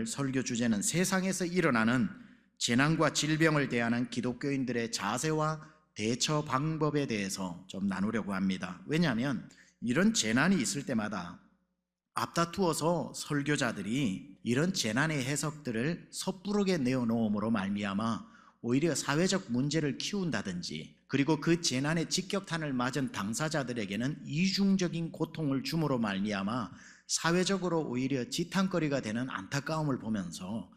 설교 주제는 세상에서 일어나는 재난과 질병을 대하는 기독교인들의 자세와 대처 방법에 대해서 좀 나누려고 합니다. 왜냐하면 이런 재난이 있을 때마다 앞다투어서 설교자들이 이런 재난의 해석들을 섣부르게 내어놓음으로 말미암아 오히려 사회적 문제를 키운다든지, 그리고 그 재난의 직격탄을 맞은 당사자들에게는 이중적인 고통을 줌으로 말미암아 사회적으로 오히려 지탄거리가 되는 안타까움을 보면서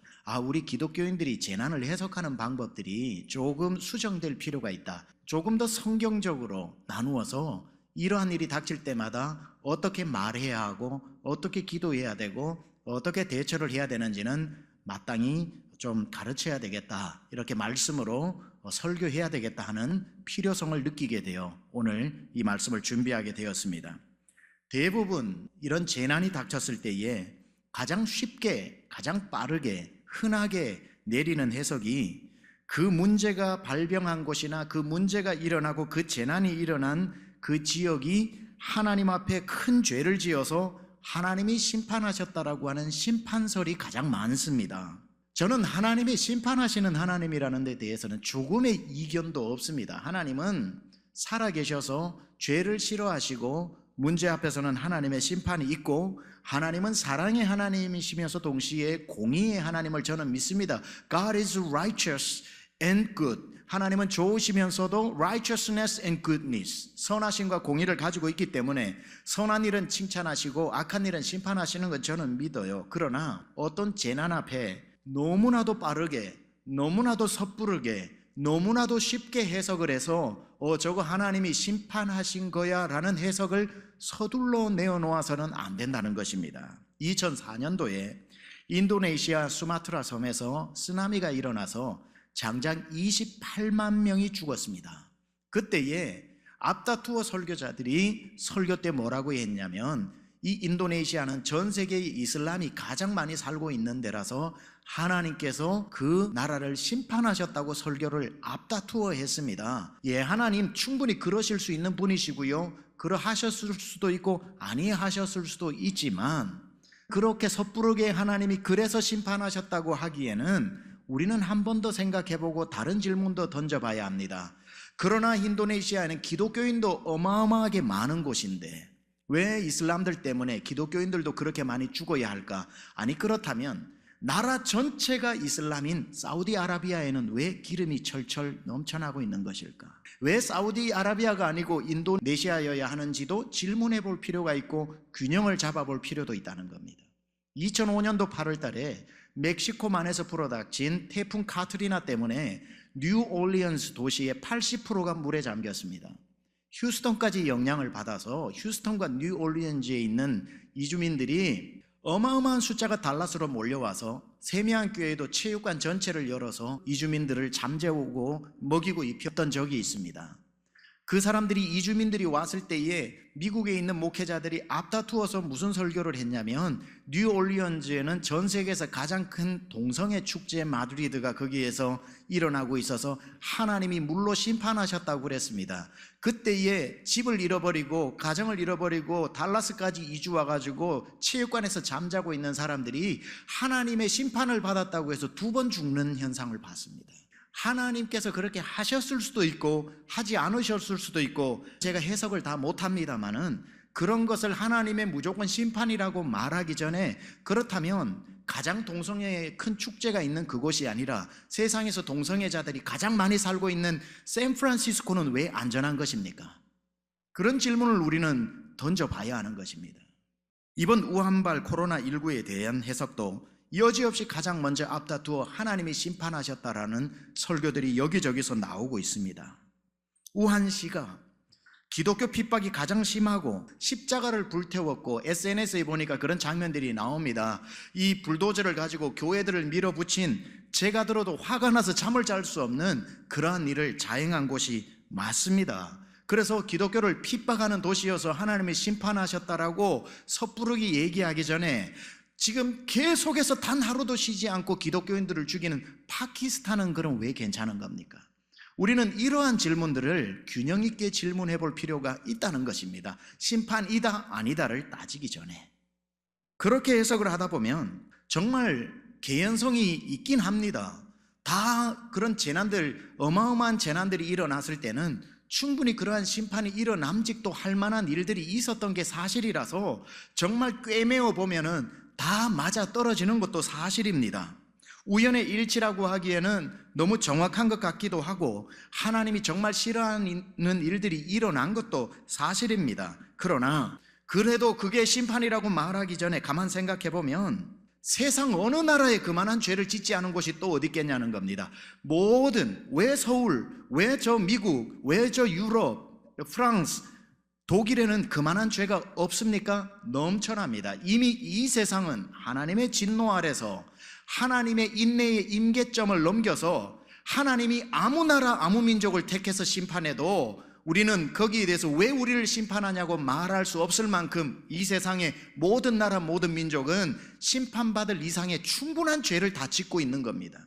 우리 기독교인들이 재난을 해석하는 방법들이 조금 수정될 필요가 있다, 조금 더 성경적으로 나누어서 이러한 일이 닥칠 때마다 어떻게 말해야 하고 어떻게 기도해야 되고 어떻게 대처를 해야 되는지는 마땅히 좀 가르쳐야 되겠다, 이렇게 말씀으로 설교해야 되겠다 하는 필요성을 느끼게 되어 오늘 이 말씀을 준비하게 되었습니다. 대부분 이런 재난이 닥쳤을 때에 가장 쉽게, 가장 빠르게, 흔하게 내리는 해석이 그 문제가 발병한 곳이나 그 문제가 일어나고 그 재난이 일어난 그 지역이 하나님 앞에 큰 죄를 지어서 하나님이 심판하셨다라고 하는 심판설이 가장 많습니다. 저는 하나님이 심판하시는 하나님이라는 데 대해서는 조금의 이견도 없습니다. 하나님은 살아계셔서 죄를 싫어하시고 문제 앞에서는 하나님의 심판이 있고, 하나님은 사랑의 하나님이시면서 동시에 공의의 하나님을 저는 믿습니다. God is righteous and good. 하나님은 좋으시면서도 righteousness and goodness, 선하심과 공의를 가지고 있기 때문에 선한 일은 칭찬하시고 악한 일은 심판하시는 건 저는 믿어요. 그러나 어떤 재난 앞에 너무나도 빠르게, 너무나도 섣부르게, 너무나도 쉽게 해석을 해서 저거 하나님이 심판하신 거야 라는 해석을 서둘러 내어놓아서는 안 된다는 것입니다. 2004년도에 인도네시아 수마트라 섬에서 쓰나미가 일어나서 장장 28만 명이 죽었습니다. 그때에 앞다투어 설교자들이 설교 때 뭐라고 했냐면, 이 인도네시아는 전 세계의 이슬람이 가장 많이 살고 있는 데라서 하나님께서 그 나라를 심판하셨다고 설교를 앞다투어 했습니다. 하나님 충분히 그러실 수 있는 분이시고요, 그러하셨을 수도 있고 아니하셨을 수도 있지만, 그렇게 섣부르게 하나님이 그래서 심판하셨다고 하기에는 우리는 한 번 더 생각해보고 다른 질문도 던져봐야 합니다. 그러나 인도네시아에는 기독교인도 어마어마하게 많은 곳인데 왜 이슬람들 때문에 기독교인들도 그렇게 많이 죽어야 할까? 아니, 그렇다면 나라 전체가 이슬람인 사우디아라비아에는 왜 기름이 철철 넘쳐나고 있는 것일까? 왜 사우디아라비아가 아니고 인도네시아여야 하는지도 질문해 볼 필요가 있고 균형을 잡아볼 필요도 있다는 겁니다. 2005년도 8월 달에 멕시코만에서 불어닥친 태풍 카트리나 때문에 뉴올리언스 도시의 80%가 물에 잠겼습니다. 휴스턴까지 영향을 받아서 휴스턴과 뉴올리언즈에 있는 이주민들이 어마어마한 숫자가 달라스로 몰려와서 세미한 교회도 체육관 전체를 열어서 이주민들을 잠재우고 먹이고 입혔던 적이 있습니다. 그 사람들이, 이주민들이 왔을 때에 미국에 있는 목회자들이 앞다투어서 무슨 설교를 했냐면, 뉴올리언즈에는 전 세계에서 가장 큰 동성애 축제 마드리드가 거기에서 일어나고 있어서 하나님이 물로 심판하셨다고 그랬습니다. 그때에 집을 잃어버리고 가정을 잃어버리고 달라스까지 이주 와가지고 체육관에서 잠자고 있는 사람들이 하나님의 심판을 받았다고 해서 2번 죽는 현상을 봤습니다. 하나님께서 그렇게 하셨을 수도 있고 하지 않으셨을 수도 있고 제가 해석을 다 못합니다만은, 그런 것을 하나님의 무조건 심판이라고 말하기 전에, 그렇다면 가장 동성애의 큰 축제가 있는 그곳이 아니라 세상에서 동성애자들이 가장 많이 살고 있는 샌프란시스코는 왜 안전한 것입니까? 그런 질문을 우리는 던져봐야 하는 것입니다. 이번 우한발 코로나19에 대한 해석도 여지없이 가장 먼저 앞다투어 하나님이 심판하셨다라는 설교들이 여기저기서 나오고 있습니다. 우한시가 기독교 핍박이 가장 심하고 십자가를 불태웠고, SNS에 보니까 그런 장면들이 나옵니다. 이 불도저를 가지고 교회들을 밀어붙인, 제가 들어도 화가 나서 잠을 잘 수 없는 그러한 일을 자행한 곳이 맞습니다. 그래서 기독교를 핍박하는 도시여서 하나님이 심판하셨다라고 섣부르게 얘기하기 전에, 지금 계속해서 단 하루도 쉬지 않고 기독교인들을 죽이는 파키스탄은 그럼 왜 괜찮은 겁니까? 우리는 이러한 질문들을 균형 있게 질문해 볼 필요가 있다는 것입니다. 심판이다 아니다를 따지기 전에. 그렇게 해석을 하다 보면 정말 개연성이 있긴 합니다. 다 그런 재난들, 어마어마한 재난들이 일어났을 때는 충분히 그러한 심판이 일어남직도 할 만한 일들이 있었던 게 사실이라서 정말 꿰매어 보면은 다 맞아 떨어지는 것도 사실입니다. 우연의 일치라고 하기에는 너무 정확한 것 같기도 하고 하나님이 정말 싫어하는 일들이 일어난 것도 사실입니다. 그러나 그래도 그게 심판이라고 말하기 전에 가만 생각해 보면 세상 어느 나라에 그만한 죄를 짓지 않은 곳이 또 어디 있겠냐는 겁니다. 모든, 왜 서울, 왜 저 미국, 왜 저 유럽, 프랑스, 독일에는 그만한 죄가 없습니까? 넘쳐납니다. 이미 이 세상은 하나님의 진노 아래서 하나님의 인내의 임계점을 넘겨서 하나님이 아무 나라 아무 민족을 택해서 심판해도 우리는 거기에 대해서 왜 우리를 심판하냐고 말할 수 없을 만큼 이 세상의 모든 나라 모든 민족은 심판받을 이상의 충분한 죄를 다 짓고 있는 겁니다.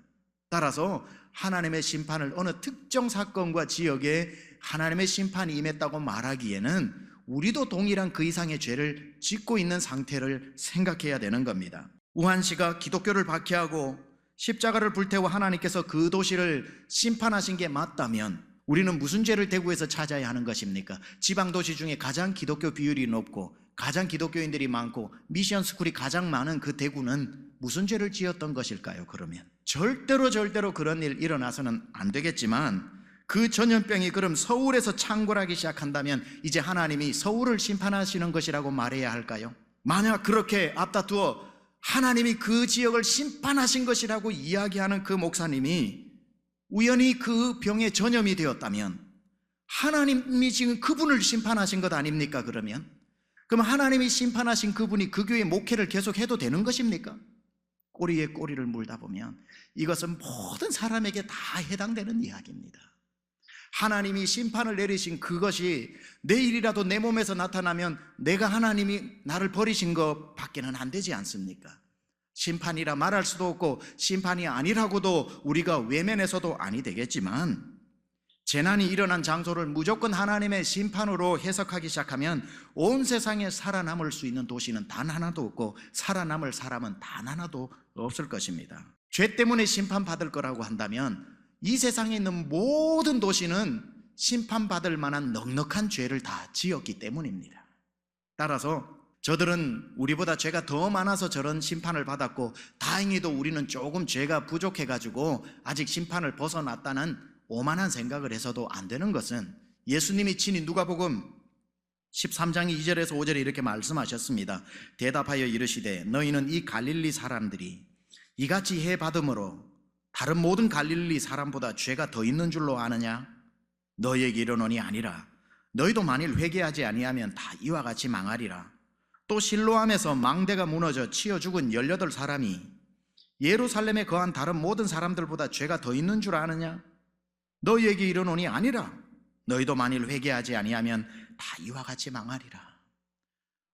따라서 하나님의 심판을 어느 특정 사건과 지역에 하나님의 심판이 임했다고 말하기에는 우리도 동일한 그 이상의 죄를 짓고 있는 상태를 생각해야 되는 겁니다. 우한시가 기독교를 박해하고 십자가를 불태워 하나님께서 그 도시를 심판하신 게 맞다면 우리는 무슨 죄를 대구에서 찾아야 하는 것입니까? 지방도시 중에 가장 기독교 비율이 높고 가장 기독교인들이 많고 미션 스쿨이 가장 많은 그 대구는 무슨 죄를 지었던 것일까요? 그러면 절대로 그런 일 일어나서는 안 되겠지만 그 전염병이 그럼 서울에서 창궐하기 시작한다면 이제 하나님이 서울을 심판하시는 것이라고 말해야 할까요? 만약 그렇게 앞다투어 하나님이 그 지역을 심판하신 것이라고 이야기하는 그 목사님이 우연히 그 병에 전염이 되었다면 하나님이 지금 그분을 심판하신 것 아닙니까? 그럼 하나님이 심판하신 그분이 그 교회 목회를 계속해도 되는 것입니까? 꼬리에 꼬리를 물다 보면 이것은 모든 사람에게 다 해당되는 이야기입니다. 하나님이 심판을 내리신 그것이 내일이라도 내 몸에서 나타나면 내가 하나님이 나를 버리신 것 밖에는 안 되지 않습니까? 심판이라 말할 수도 없고 심판이 아니라고도 우리가 외면해서도 아니 되겠지만 재난이 일어난 장소를 무조건 하나님의 심판으로 해석하기 시작하면 온 세상에 살아남을 수 있는 도시는 단 하나도 없고 살아남을 사람은 단 하나도 없을 것입니다. 죄 때문에 심판받을 거라고 한다면 이 세상에 있는 모든 도시는 심판받을 만한 넉넉한 죄를 다 지었기 때문입니다. 따라서 저들은 우리보다 죄가 더 많아서 저런 심판을 받았고 다행히도 우리는 조금 죄가 부족해가지고 아직 심판을 벗어났다는 오만한 생각을 해서도 안 되는 것은 예수님이 친히 누가복음 13장 2절에서 5절에 이렇게 말씀하셨습니다. 대답하여 이르시되 너희는 이 갈릴리 사람들이 이같이 해받음으로 다른 모든 갈릴리 사람보다 죄가 더 있는 줄로 아느냐? 너희에게 이르노니 아니라 너희도 만일 회개하지 아니하면 다 이와 같이 망하리라. 또 실로암에서 망대가 무너져 치여 죽은 18사람이 예루살렘에 거한 다른 모든 사람들보다 죄가 더 있는 줄 아느냐? 너희에게 이르노니 아니라 너희도 만일 회개하지 아니하면 다 이와 같이 망하리라.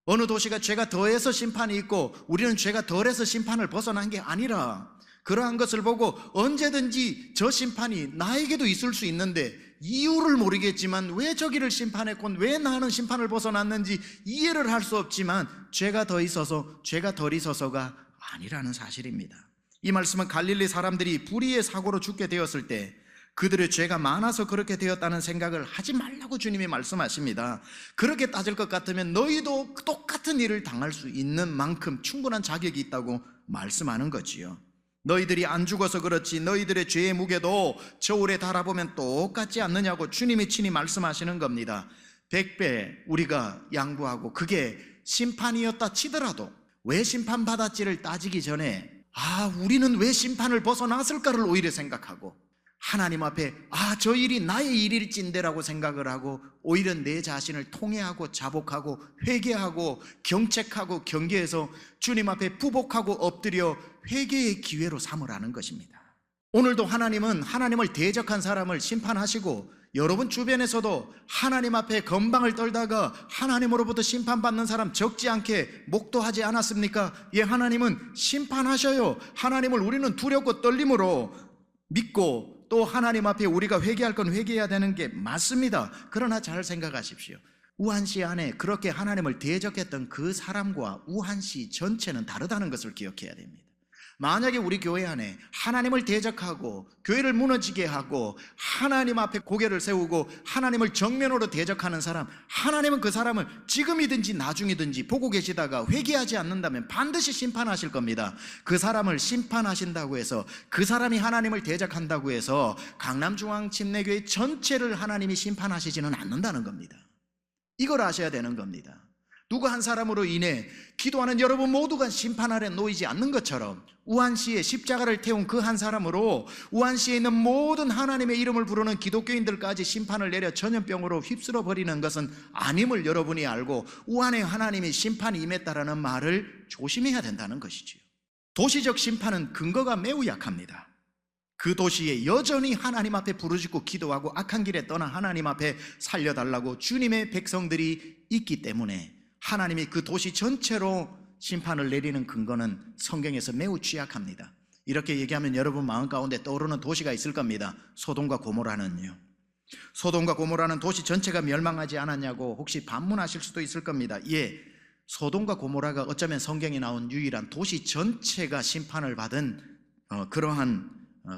어느 도시가 죄가 더해서 심판이 있고 우리는 죄가 덜해서 심판을 벗어난 게 아니라 그러한 것을 보고 언제든지 저 심판이 나에게도 있을 수 있는데 이유를 모르겠지만 왜 저기를 심판했고 왜 나는 심판을 벗어났는지 이해를 할 수 없지만 죄가 더 있어서 죄가 덜 있어서가 아니라는 사실입니다. 이 말씀은 갈릴리 사람들이 불의의 사고로 죽게 되었을 때 그들의 죄가 많아서 그렇게 되었다는 생각을 하지 말라고 주님이 말씀하십니다. 그렇게 따질 것 같으면 너희도 똑같은 일을 당할 수 있는 만큼 충분한 자격이 있다고 말씀하는 거지요. 너희들이 안 죽어서 그렇지 너희들의 죄의 무게도 저울에 달아보면 똑같지 않느냐고 주님이 친히 말씀하시는 겁니다. 100배 우리가 양보하고 그게 심판이었다 치더라도 왜 심판받았지를 따지기 전에 우리는 왜 심판을 벗어났을까를 오히려 생각하고 하나님 앞에 저 일이 나의 일일진데라고 생각을 하고 오히려 내 자신을 통회하고 자복하고 회개하고 경책하고 경계해서 주님 앞에 부복하고 엎드려 회개의 기회로 삼으라는 것입니다. 오늘도 하나님은 하나님을 대적한 사람을 심판하시고 여러분 주변에서도 하나님 앞에 건방을 떨다가 하나님으로부터 심판받는 사람 적지 않게 목도하지 않았습니까? 예, 하나님은 심판하셔요. 하나님을 우리는 두렵고 떨림으로 믿고 또 하나님 앞에 우리가 회개할 건 회개해야 되는 게 맞습니다. 그러나 잘 생각하십시오. 우한시 안에 그렇게 하나님을 대적했던 그 사람과 우한시 전체는 다르다는 것을 기억해야 됩니다. 만약에 우리 교회 안에 하나님을 대적하고 교회를 무너지게 하고 하나님 앞에 고개를 세우고 하나님을 정면으로 대적하는 사람, 하나님은 그 사람을 지금이든지 나중이든지 보고 계시다가 회개하지 않는다면 반드시 심판하실 겁니다. 그 사람을 심판하신다고 해서, 그 사람이 하나님을 대적한다고 해서 강남중앙침례교회 전체를 하나님이 심판하시지는 않는다는 겁니다. 이걸 아셔야 되는 겁니다. 누구 한 사람으로 인해 기도하는 여러분 모두가 심판 아래 놓이지 않는 것처럼, 우한시에 십자가를 태운 그 한 사람으로 우한시에 있는 모든 하나님의 이름을 부르는 기독교인들까지 심판을 내려 전염병으로 휩쓸어 버리는 것은 아님을 여러분이 알고, 우한에 하나님이 심판이 임했다라는 말을 조심해야 된다는 것이지요. 도시적 심판은 근거가 매우 약합니다. 그 도시에 여전히 하나님 앞에 부르짖고 기도하고 악한 길에 떠나 하나님 앞에 살려달라고 주님의 백성들이 있기 때문에 하나님이 그 도시 전체로 심판을 내리는 근거는 성경에서 매우 취약합니다. 이렇게 얘기하면 여러분 마음 가운데 떠오르는 도시가 있을 겁니다. 소돔과 고모라는요. 소돔과 고모라는 도시 전체가 멸망하지 않았냐고 혹시 반문하실 수도 있을 겁니다. 예, 소돔과 고모라가 어쩌면 성경에 나온 유일한 도시 전체가 심판을 받은 그러한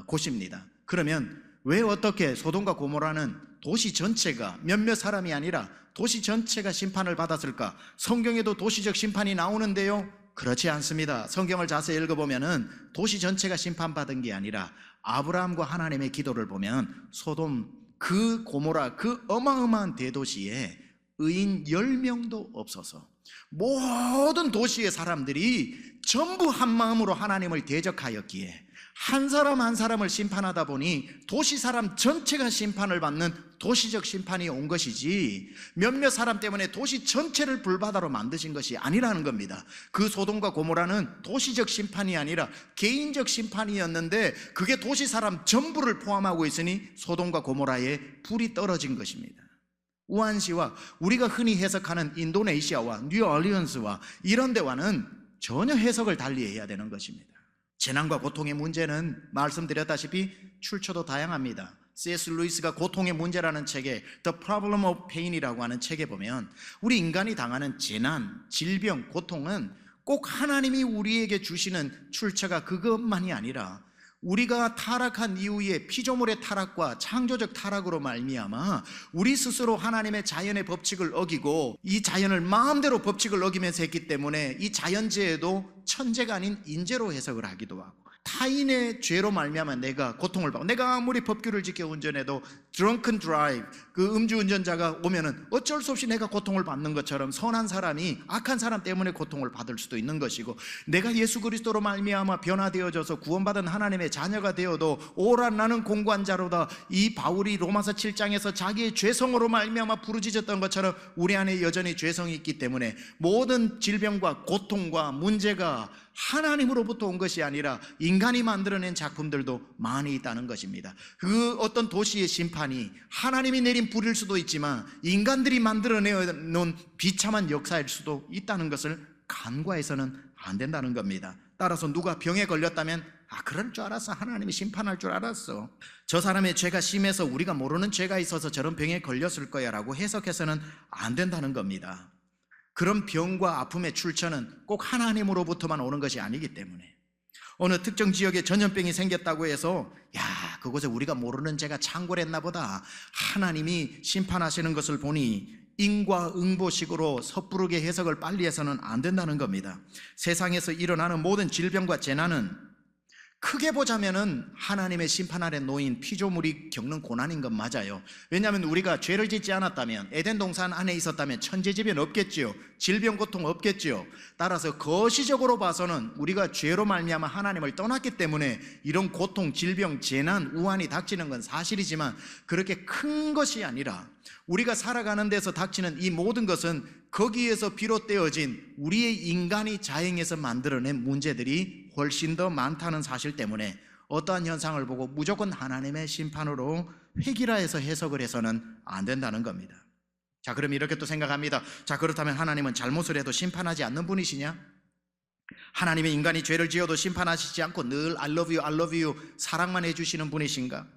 곳입니다. 그러면 왜 어떻게 소돔과 고모라는 도시 전체가, 몇몇 사람이 아니라 도시 전체가 심판을 받았을까? 성경에도 도시적 심판이 나오는데요, 그렇지 않습니다. 성경을 자세히 읽어보면 도시 전체가 심판받은 게 아니라 아브라함과 하나님의 기도를 보면 소돔, 그 고모라, 그 어마어마한 대도시에 의인 10명도 없어서 모든 도시의 사람들이 전부 한 마음으로 하나님을 대적하였기에 한 사람 한 사람을 심판하다 보니 도시 사람 전체가 심판을 받는 도시적 심판이 온 것이지, 몇몇 사람 때문에 도시 전체를 불바다로 만드신 것이 아니라는 겁니다. 그 소돔과 고모라는 도시적 심판이 아니라 개인적 심판이었는데 그게 도시 사람 전부를 포함하고 있으니 소돔과 고모라에 불이 떨어진 것입니다. 우한시와 우리가 흔히 해석하는 인도네시아와 뉴올리언스와 이런 데와는 전혀 해석을 달리해야 되는 것입니다. 재난과 고통의 문제는 말씀드렸다시피 출처도 다양합니다. C.S. 루이스가 고통의 문제라는 책에 The Problem of Pain이라고 하는 책에 보면 우리 인간이 당하는 재난, 질병, 고통은 꼭 하나님이 우리에게 주시는 출처가 그것만이 아니라 우리가 타락한 이후에 피조물의 타락과 창조적 타락으로 말미암아 우리 스스로 하나님의 자연의 법칙을 어기고 이 자연을 마음대로 법칙을 어기면서 했기 때문에 이 자연재해도 천재가 아닌 인재로 해석을 하기도 하고, 타인의 죄로 말미암아 내가 고통을 받고, 내가 아무리 법규를 지켜 운전해도 drunken drive, 그 음주운전자가 오면은 어쩔 수 없이 내가 고통을 받는 것처럼 선한 사람이 악한 사람 때문에 고통을 받을 수도 있는 것이고, 내가 예수 그리스도로 말미암아 변화되어져서 구원받은 하나님의 자녀가 되어도 오라 나는 공고한 자로다, 이 바울이 로마서 7장에서 자기의 죄성으로 말미암아 부르짖었던 것처럼 우리 안에 여전히 죄성이 있기 때문에 모든 질병과 고통과 문제가 하나님으로부터 온 것이 아니라 인간이 만들어낸 작품들도 많이 있다는 것입니다. 그 어떤 도시의 심판이 하나님이 내린 불일 수도 있지만 인간들이 만들어내놓은 비참한 역사일 수도 있다는 것을 간과해서는 안 된다는 겁니다. 따라서 누가 병에 걸렸다면 그럴 줄 알았어, 하나님이 심판할 줄 알았어, 저 사람의 죄가 심해서 우리가 모르는 죄가 있어서 저런 병에 걸렸을 거야 라고 해석해서는 안 된다는 겁니다. 그런 병과 아픔의 출처는 꼭 하나님으로부터만 오는 것이 아니기 때문에, 어느 특정 지역에 전염병이 생겼다고 해서 그곳에 우리가 모르는 죄가 창궐했나 보다, 하나님이 심판하시는 것을 보니 인과응보식으로 섣부르게 해석을 빨리 해서는 안 된다는 겁니다. 세상에서 일어나는 모든 질병과 재난은 크게 보자면은 하나님의 심판 아래 놓인 피조물이 겪는 고난인 건 맞아요. 왜냐하면 우리가 죄를 짓지 않았다면, 에덴 동산 안에 있었다면 천재지변 없겠지요, 질병 고통 없겠지요. 따라서 거시적으로 봐서는 우리가 죄로 말미암아 하나님을 떠났기 때문에 이런 고통, 질병, 재난, 우환이 닥치는 건 사실이지만 그렇게 큰 것이 아니라 우리가 살아가는 데서 닥치는 이 모든 것은 거기에서 비롯되어진 우리의 인간이 자행해서 만들어낸 문제들이 훨씬 더 많다는 사실 때문에 어떠한 현상을 보고 무조건 하나님의 심판으로 획일화해서 해석을 해서는 안 된다는 겁니다. 자, 그럼 이렇게 또 생각합니다. 자, 그렇다면 하나님은 잘못을 해도 심판하지 않는 분이시냐? 하나님의 인간이 죄를 지어도 심판하시지 않고 늘 I love you, I love you 사랑만 해주시는 분이신가?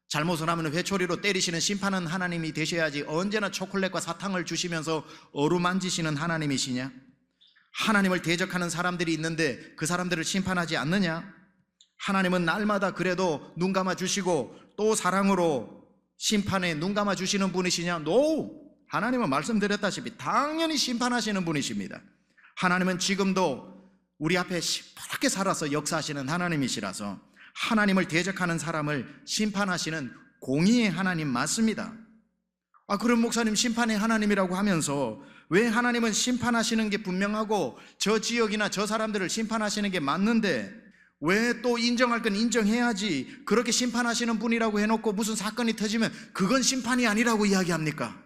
잘못을 하면 회초리로 때리시는 심판은 하나님이 되셔야지 언제나 초콜릿과 사탕을 주시면서 어루만지시는 하나님이시냐? 하나님을 대적하는 사람들이 있는데 그 사람들을 심판하지 않느냐? 하나님은 날마다 그래도 눈 감아 주시고 또 사랑으로 심판에 눈 감아 주시는 분이시냐? 노! 하나님은 말씀드렸다시피 당연히 심판하시는 분이십니다. 하나님은 지금도 우리 앞에 시퍼렇게 살아서 역사하시는 하나님이시라서 하나님을 대적하는 사람을 심판하시는 공의의 하나님 맞습니다. 그럼 목사님 심판의 하나님이라고 하면서 왜 하나님은 심판하시는 게 분명하고 저 지역이나 저 사람들을 심판하시는 게 맞는데 왜 또 인정할 건 인정해야지 그렇게 심판하시는 분이라고 해놓고 무슨 사건이 터지면 그건 심판이 아니라고 이야기합니까?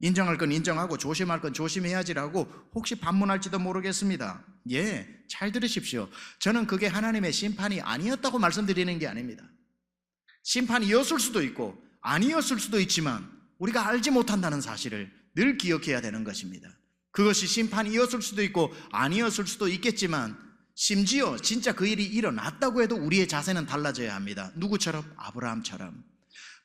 인정할 건 인정하고 조심할 건 조심해야지라고 혹시 반문할지도 모르겠습니다. 잘 들으십시오. 저는 그게 하나님의 심판이 아니었다고 말씀드리는 게 아닙니다. 심판이었을 수도 있고 아니었을 수도 있지만 우리가 알지 못한다는 사실을 늘 기억해야 되는 것입니다. 그것이 심판이었을 수도 있고 아니었을 수도 있겠지만 심지어 진짜 그 일이 일어났다고 해도 우리의 자세는 달라져야 합니다. 누구처럼? 아브라함처럼.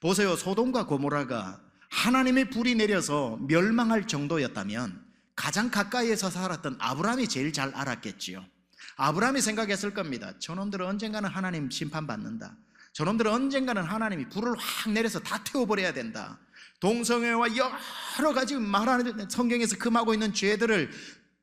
보세요. 소돔과 고모라가 하나님의 불이 내려서 멸망할 정도였다면 가장 가까이에서 살았던 아브라함이 제일 잘 알았겠지요. 아브라함이 생각했을 겁니다. 저놈들은 언젠가는 하나님 심판받는다. 저놈들은 언젠가는 하나님이 불을 확 내려서 다 태워버려야 된다. 동성애와 여러 가지 말하는 성경에서 금하고 있는 죄들을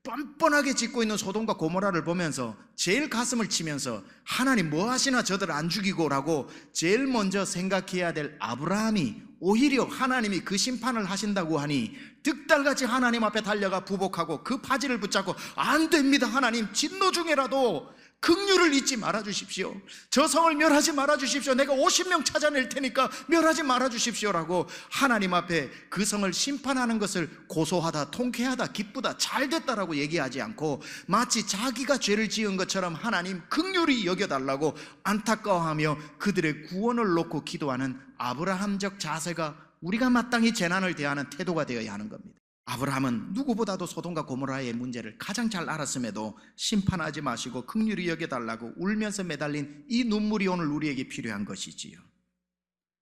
뻔뻔하게 짓고 있는 소돔과 고모라를 보면서 제일 가슴을 치면서 하나님 뭐 하시나 저들 안 죽이고 라고 제일 먼저 생각해야 될 아브라함이 오히려 하나님이 그 심판을 하신다고 하니 득달같이 하나님 앞에 달려가 부복하고 그 바지를 붙잡고 안 됩니다 하나님, 진노 중에라도 긍휼을 잊지 말아주십시오. 저 성을 멸하지 말아주십시오. 내가 50명 찾아낼 테니까 멸하지 말아주십시오라고 하나님 앞에 그 성을 심판하는 것을 고소하다, 통쾌하다, 기쁘다, 잘됐다라고 얘기하지 않고 마치 자기가 죄를 지은 것처럼 하나님 긍휼히 여겨달라고 안타까워하며 그들의 구원을 놓고 기도하는 아브라함적 자세가 우리가 마땅히 재난을 대하는 태도가 되어야 하는 겁니다. 아브라함은 누구보다도 소돔과 고모라의 문제를 가장 잘 알았음에도 심판하지 마시고 긍휼히 여겨달라고 울면서 매달린 이 눈물이 오늘 우리에게 필요한 것이지요.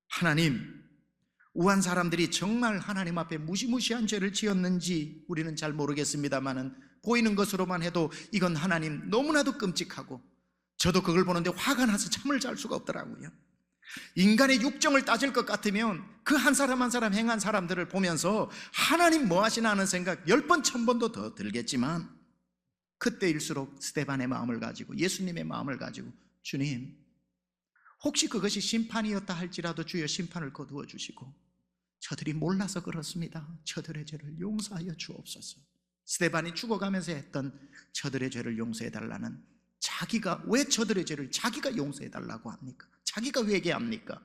하나님, 우한 사람들이 정말 하나님 앞에 무시무시한 죄를 지었는지 우리는 잘 모르겠습니다만은 보이는 것으로만 해도 이건 하나님 너무나도 끔찍하고 저도 그걸 보는데 화가 나서 잠을 잘 수가 없더라고요. 인간의 육정을 따질 것 같으면 그 한 사람 한 사람 행한 사람들을 보면서 하나님 뭐 하시나 하는 생각 10번 1000번도 더 들겠지만 그때일수록 스데반의 마음을 가지고 예수님의 마음을 가지고 주님, 혹시 그것이 심판이었다 할지라도 주여 심판을 거두어 주시고 저들이 몰라서 그렇습니다. 저들의 죄를 용서하여 주옵소서. 스데반이 죽어가면서 했던 저들의 죄를 용서해 달라는, 자기가 왜 저들의 죄를 자기가 용서해 달라고 합니까? 자기가 회개합니까?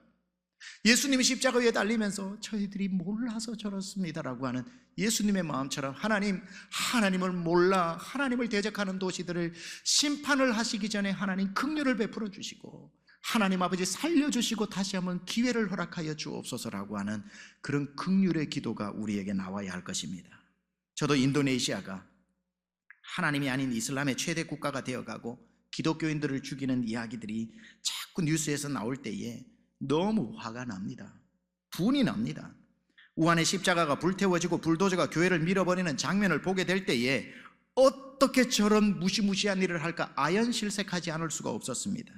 예수님이 십자가 위에 달리면서 저희들이 몰라서 저렇습니다라고 하는 예수님의 마음처럼 하나님을 몰라 하나님을 대적하는 도시들을 심판을 하시기 전에 하나님 긍휼을 베풀어 주시고 하나님 아버지 살려주시고 다시 한번 기회를 허락하여 주옵소서라고 하는 그런 긍휼의 기도가 우리에게 나와야 할 것입니다. 저도 인도네시아가 하나님이 아닌 이슬람의 최대 국가가 되어가고 기독교인들을 죽이는 이야기들이 자꾸 뉴스에서 나올 때에 너무 화가 납니다. 분이 납니다. 우한의 십자가가 불태워지고 불도저가 교회를 밀어버리는 장면을 보게 될 때에 어떻게 저런 무시무시한 일을 할까 아연실색하지 않을 수가 없었습니다.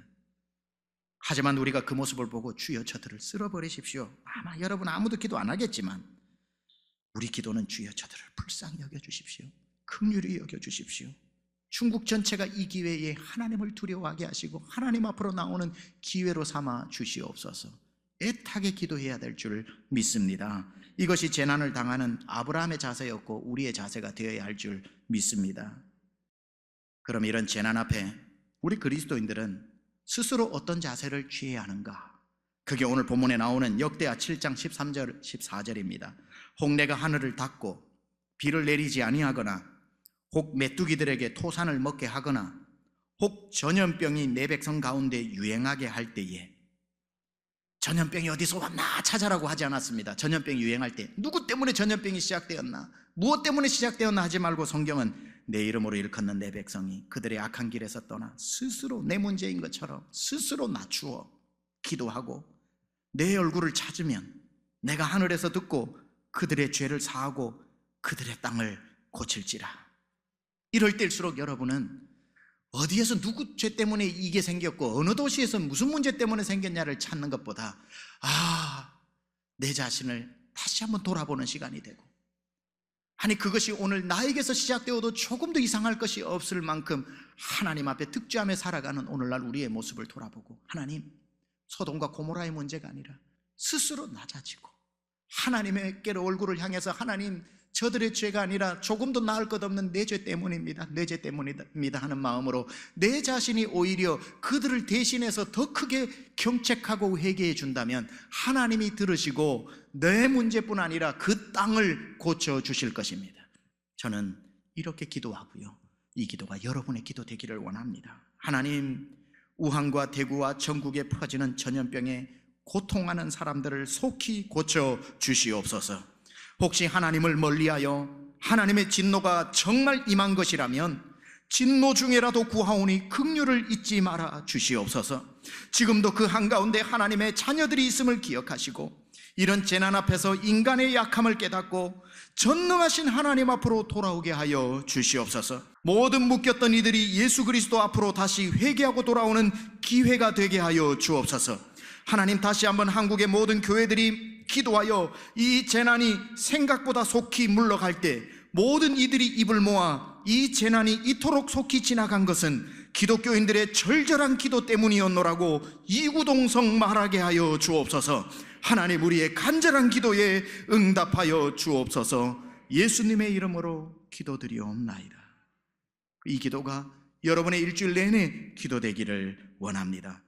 하지만 우리가 그 모습을 보고 주여 저들을 쓸어버리십시오. 아마 여러분 아무도 기도 안 하겠지만 우리 기도는 주여 저들을 불쌍히 여겨주십시오. 긍휼히 여겨주십시오. 중국 전체가 이 기회에 하나님을 두려워하게 하시고 하나님 앞으로 나오는 기회로 삼아 주시옵소서. 애타게 기도해야 될 줄 믿습니다. 이것이 재난을 당하는 아브라함의 자세였고 우리의 자세가 되어야 할 줄 믿습니다. 그럼 이런 재난 앞에 우리 그리스도인들은 스스로 어떤 자세를 취해야 하는가? 그게 오늘 본문에 나오는 역대하 7장 13절 14절입니다. 홍내가 하늘을 닫고 비를 내리지 아니하거나 혹 메뚜기들에게 토산을 먹게 하거나 혹 전염병이 내 백성 가운데 유행하게 할 때에, 전염병이 어디서 왔나 찾아라고 하지 않았습니다. 전염병이 유행할 때 누구 때문에 전염병이 시작되었나, 무엇 때문에 시작되었나 하지 말고 성경은 내 이름으로 일컫는 내 백성이 그들의 악한 길에서 떠나 스스로 내 문제인 것처럼 스스로 낮추어 기도하고 내 얼굴을 찾으면 내가 하늘에서 듣고 그들의 죄를 사하고 그들의 땅을 고칠지라. 이럴 때일수록 여러분은 어디에서 누구 죄 때문에 이게 생겼고 어느 도시에서 무슨 문제 때문에 생겼냐를 찾는 것보다 내 자신을 다시 한번 돌아보는 시간이 되고, 아니 그것이 오늘 나에게서 시작되어도 조금 더 이상할 것이 없을 만큼 하나님 앞에 득죄하며 살아가는 오늘날 우리의 모습을 돌아보고, 하나님, 소돔과 고모라의 문제가 아니라 스스로 낮아지고 하나님께로 얼굴을 향해서, 하나님, 저들의 죄가 아니라 조금 더 나을 것 없는 내 죄 때문입니다, 내 죄 때문입니다 하는 마음으로 내 자신이 오히려 그들을 대신해서 더 크게 경책하고 회개해 준다면 하나님이 들으시고 내 문제뿐 아니라 그 땅을 고쳐주실 것입니다. 저는 이렇게 기도하고요, 이 기도가 여러분의 기도 되기를 원합니다. 하나님, 우한과 대구와 전국에 퍼지는 전염병에 고통하는 사람들을 속히 고쳐 주시옵소서. 혹시 하나님을 멀리하여 하나님의 진노가 정말 임한 것이라면 진노 중에라도 구하오니 긍휼을 잊지 말아 주시옵소서. 지금도 그 한가운데 하나님의 자녀들이 있음을 기억하시고 이런 재난 앞에서 인간의 약함을 깨닫고 전능하신 하나님 앞으로 돌아오게 하여 주시옵소서. 모든 묶였던 이들이 예수 그리스도 앞으로 다시 회개하고 돌아오는 기회가 되게 하여 주옵소서. 하나님, 다시 한번 한국의 모든 교회들이 기도하여 이 재난이 생각보다 속히 물러갈 때 모든 이들이 입을 모아 이 재난이 이토록 속히 지나간 것은 기독교인들의 절절한 기도 때문이었노라고 이구동성 말하게 하여 주옵소서. 하나님, 우리의 간절한 기도에 응답하여 주옵소서. 예수님의 이름으로 기도드리옵나이다. 이 기도가 여러분의 일주일 내내 기도되기를 원합니다.